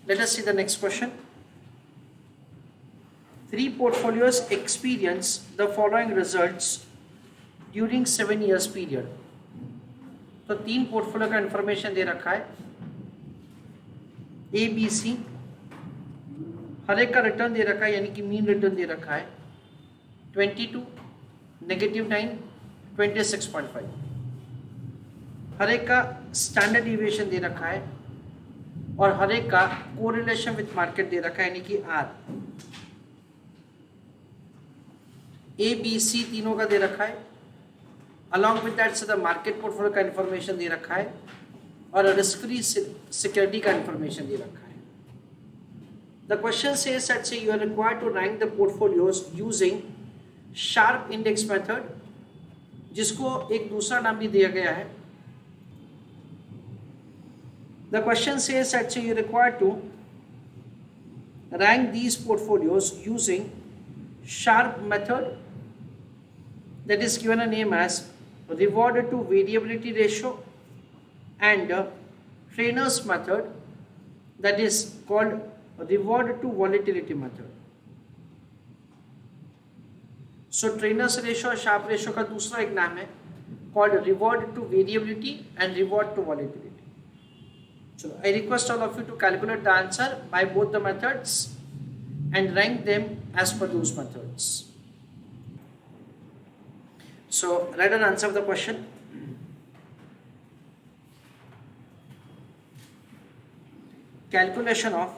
Let us see the next question. 3 portfolios experience the following results during 7 years period. तो 3 portfolio का information दे रखा है, A B C, हर एक का रिटर्न दे रखा है, यानी कि मीन रिटर्न दे रखा है 22, -9, 26.5। हर एक का स्टैंडर्ड डिविएशन दे रखा है और हर एक का कोरिलेशन विथ मार्केट दे रखा है, यानी कि आर। ए बी सी तीनों का दे रखा है, along with that say the market portfolio का इंफॉर्मेशन दे रखा है और रिस्क फ्री सिक्योरिटी का इंफॉर्मेशन दे रखा है। The question says that say you are required to rank the portfolios using Sharpe index method, जिसको एक दूसरा नाम भी दिया गया है। The question says that say you are required to rank these portfolios using sharp method that is given a name as reward to variability ratio and trainers method that is called reward to volatility method. So trainers ratio और sharp ratio का दूसरा एक नाम है called reward to variability and reward to volatility. So I request all of you to calculate the answer by both the methods and rank them as per those methods. So write an answer of the question. Calculation of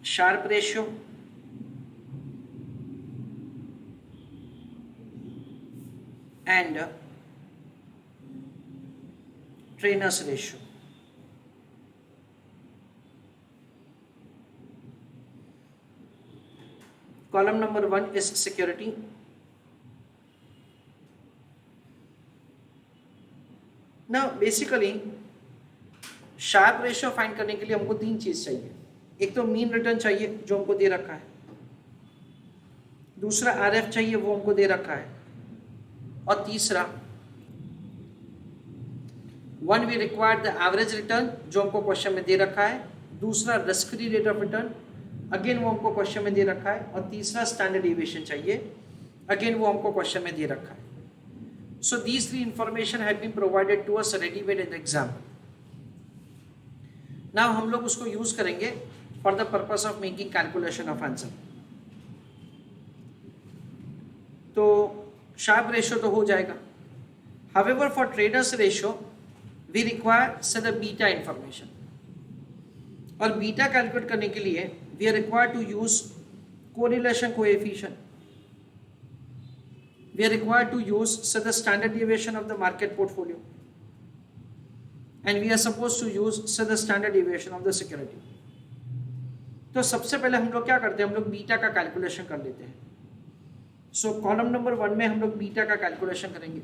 Sharpe ratio and Trainer's ratio. Column number 1 is security. Now basically Sharpe ratio find करने के लिए हमको 3 चीज चाहिए। एक तो mean return चाहिए जो हमको दे रखा है, दूसरा आरएफ चाहिए वो हमको दे रखा है, और तीसरा one we required the average return जो हमको क्वेश्चन में दे रखा है, दूसरा risk free rate of return again वो हमको क्वेश्चन में दे रखा है, और तीसरा स्टैंडर्ड डिविएशन चाहिए अगेन वो हमको क्वेश्चन में दे रखा है। So these 3 information have been provided to us readymade in the exam. Now हम लोग उसको यूज करेंगे for the purpose of making calculation of answer. तो शार्प रेशियो तो हो जाएगा, however for traders ratio we require say the beta information, और beta calculate करने के लिए we are required to use correlation coefficient. We are required to use the standard deviation of the market portfolio, and we are supposed to use the standard deviation of the security. तो सबसे पहले हम लोग क्या करते हैं, हम लोग बीटा का कैलकुलेशन कर लेते हैं। सो कॉलम नंबर 1 में हम लोग बीटा का कैलकुलेशन करेंगे।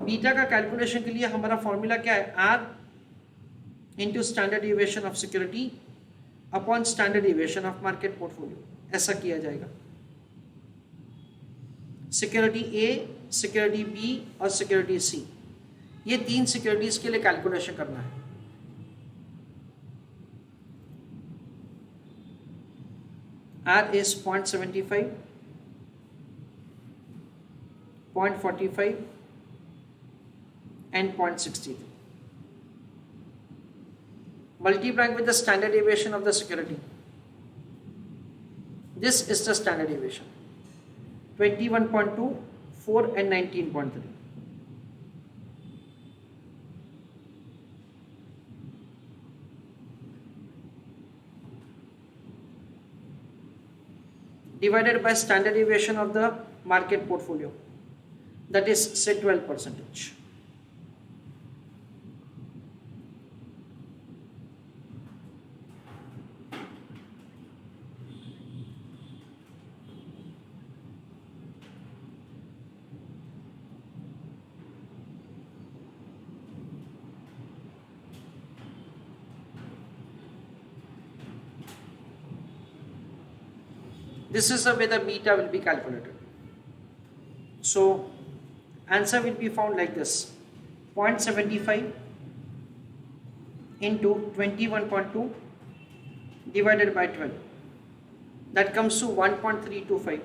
बीटा का कैलकुलेशन के लिए हमारा फॉर्मूला क्या है, R into standard deviation of security upon standard deviation of market portfolio, ऐसा किया जाएगा। सिक्योरिटी ए, सिक्योरिटी बी और सिक्योरिटी सी, ये 3 सिक्योरिटीज के लिए कैलकुलेशन करना है। R is 0.75, 0.45 and 0.63. Multiplying with the standard deviation of the security. This is the standard deviation, 21.2, 4 and 19.3. Divided by standard deviation of the market portfolio, that is say 12%. This is the way the beta will be calculated. So answer will be found like this: 0.75, into 21.2 divided by 12. That comes to 1.325.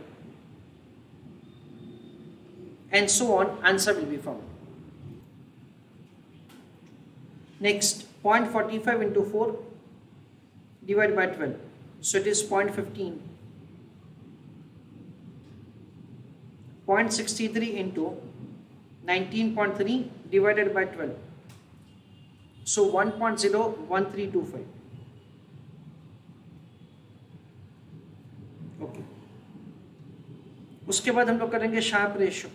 And so on, answer will be found. Next, 0.45 into 4 divided by 12. So it is 0.15. 0.63 into 19.3 divided by 12. So 1.01325. Okay, उसके बाद हम लोग करेंगे Sharpe ratio.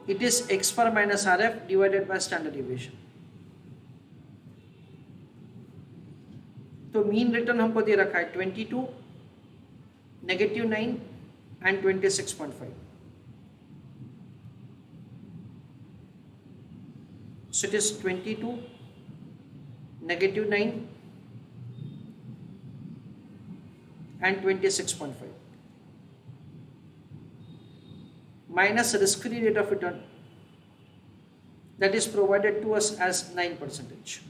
It is x per minus RF divided by standard deviation. तो mean return हमको दे रखा है 22, -9 and 26.5. So it is 22, -9 and 26.5. Minus risk-free rate of return that is provided to us as 9%.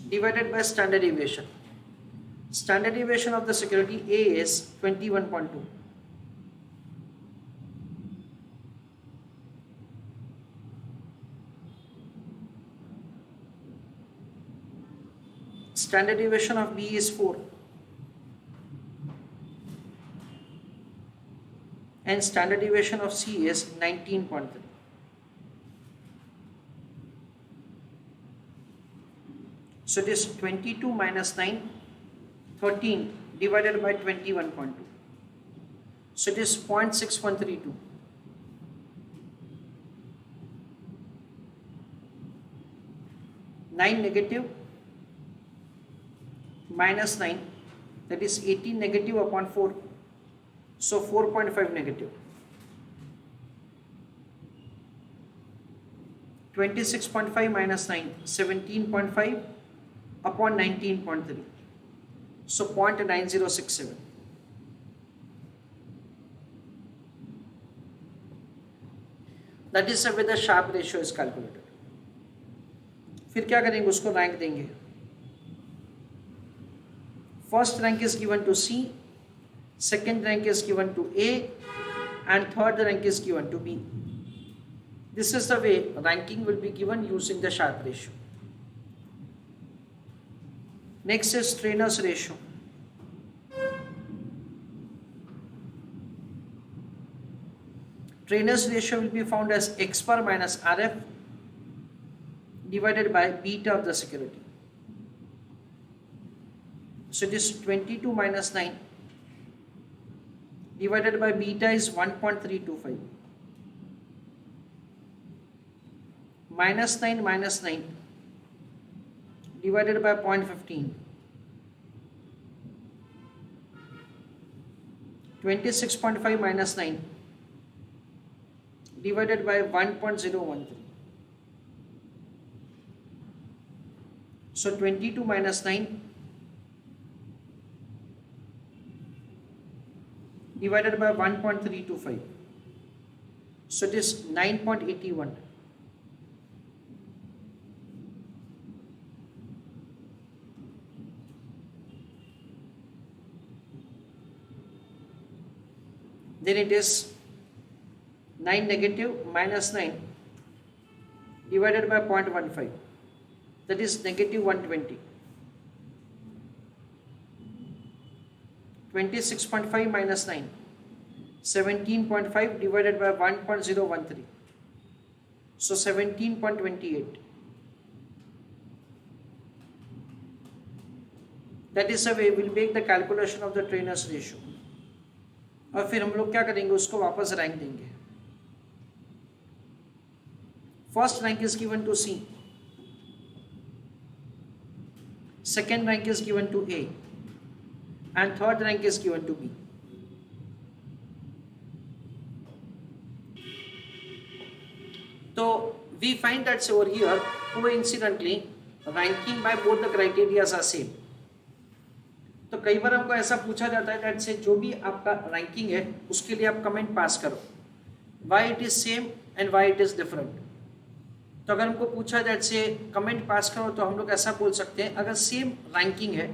Divided by standard deviation. Standard deviation of the security A is 21.2. Standard deviation of B is 4. And standard deviation of C is 19.3. So it is 22 minus 9, 13 divided by 21.2. So it is 0.6132. 9 negative minus 9, that is 18 negative upon 4, so 4.5 negative. 26.5 minus 9, 17.5 upon 19.3, so 0.9067. That is the way the Sharpe ratio is calculated. फिर क्या करेंगे, उसको rank देंगे. First rank is given to C, second rank is given to A, and third rank is given to B. This is the way ranking will be given using the Sharpe ratio. Next is trainer's ratio. Trainer's ratio will be found as x bar minus RF divided by beta of the security. So it is 22 minus 9 divided by beta is 1.325. Minus 9 divided by 0.15. 26.5 minus 9 divided by 1.013. So 22 minus 9 divided by 1.325. So it is 9.81. Then it is 9 negative minus 9 divided by 0.15. That is negative 120. 26.5 minus 9, 17.5 divided by 1.013. So 17.28. That is the way we will make the calculation of the trainer's ratio. और फिर हम लोग क्या करेंगे, उसको वापस rank देंगे. First rank is given to C. Second rank is given to A. And third rank is given to B. So we find that over here, coincidentally, ranking by both the criteria are same. तो कई बार हमको ऐसा पूछा जाता है that से जो भी आपका रैंकिंग है उसके लिए आप कमेंट पास करो, why it is same and why it is different. तो अगर हमको पूछा दैट से कमेंट पास करो तो हम लोग ऐसा बोल सकते हैं, अगर सेम रैंकिंग है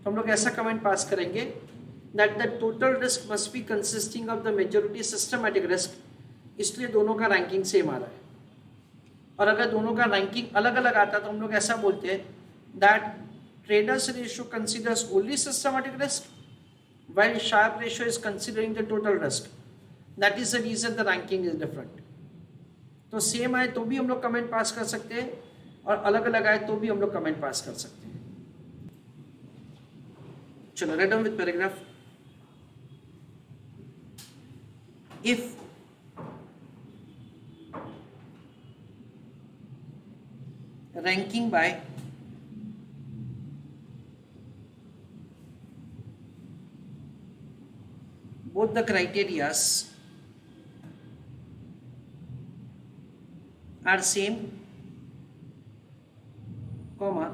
तो हम लोग ऐसा कमेंट पास करेंगे that the total risk must be consisting of the majority systematic risk, इसलिए दोनों का रैंकिंग सेम आ रहा है। और अगर दोनों का रैंकिंग अलग अलग आता तो हम लोग ऐसा बोलते हैं that traders ratio considers only systematic risk while Sharpe ratio is considering the total risk. That is the reason the ranking is different. तो सेम आए तो भी हम लोग कमेंट पास कर सकते हैं और अलग अलग आए तो भी हम लोग कमेंट पास कर सकते हैं। चलो write down with paragraph. If ranking by both the criterias are same, comma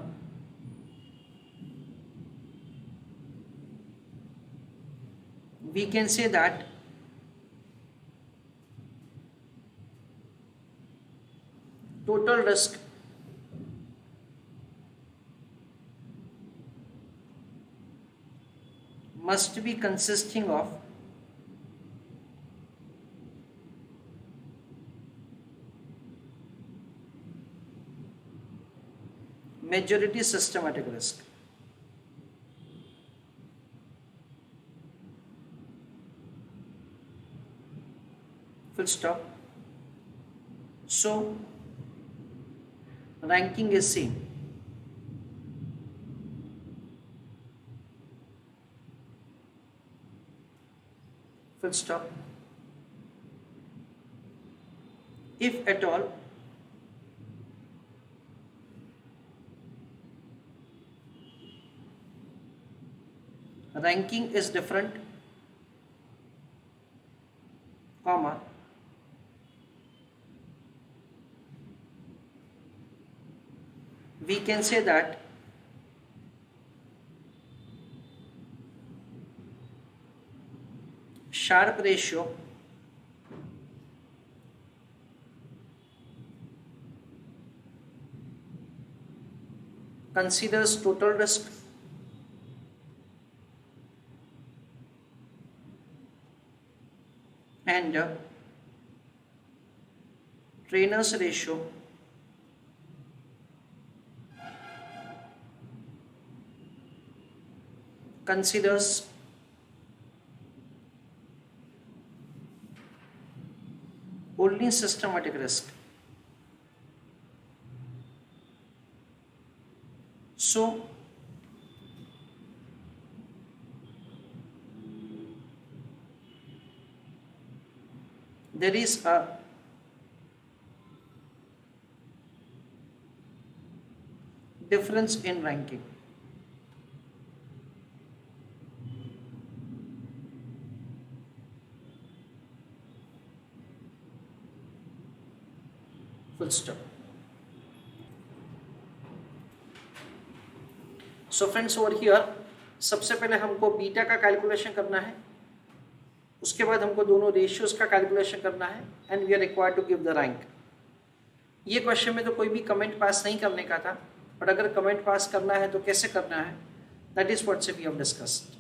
we can say that total risk must be consisting of majority systematic risk. Full stop. So ranking is same. Full stop. If at all ranking is different, comma we can say that Sharpe ratio considers total risk and trainer's ratio considers only systematic risk. So there is a difference in ranking. Full stop. So friends, over here सबसे पहले हमको beta का calculation करना है, उसके बाद हमको दोनों रेशियोज का कैलकुलेशन करना है and we are required to give the rank. ये क्वेश्चन में तो कोई भी कमेंट पास नहीं करने का था, बट अगर कमेंट पास करना है तो कैसे करना है, that is what we have discussed.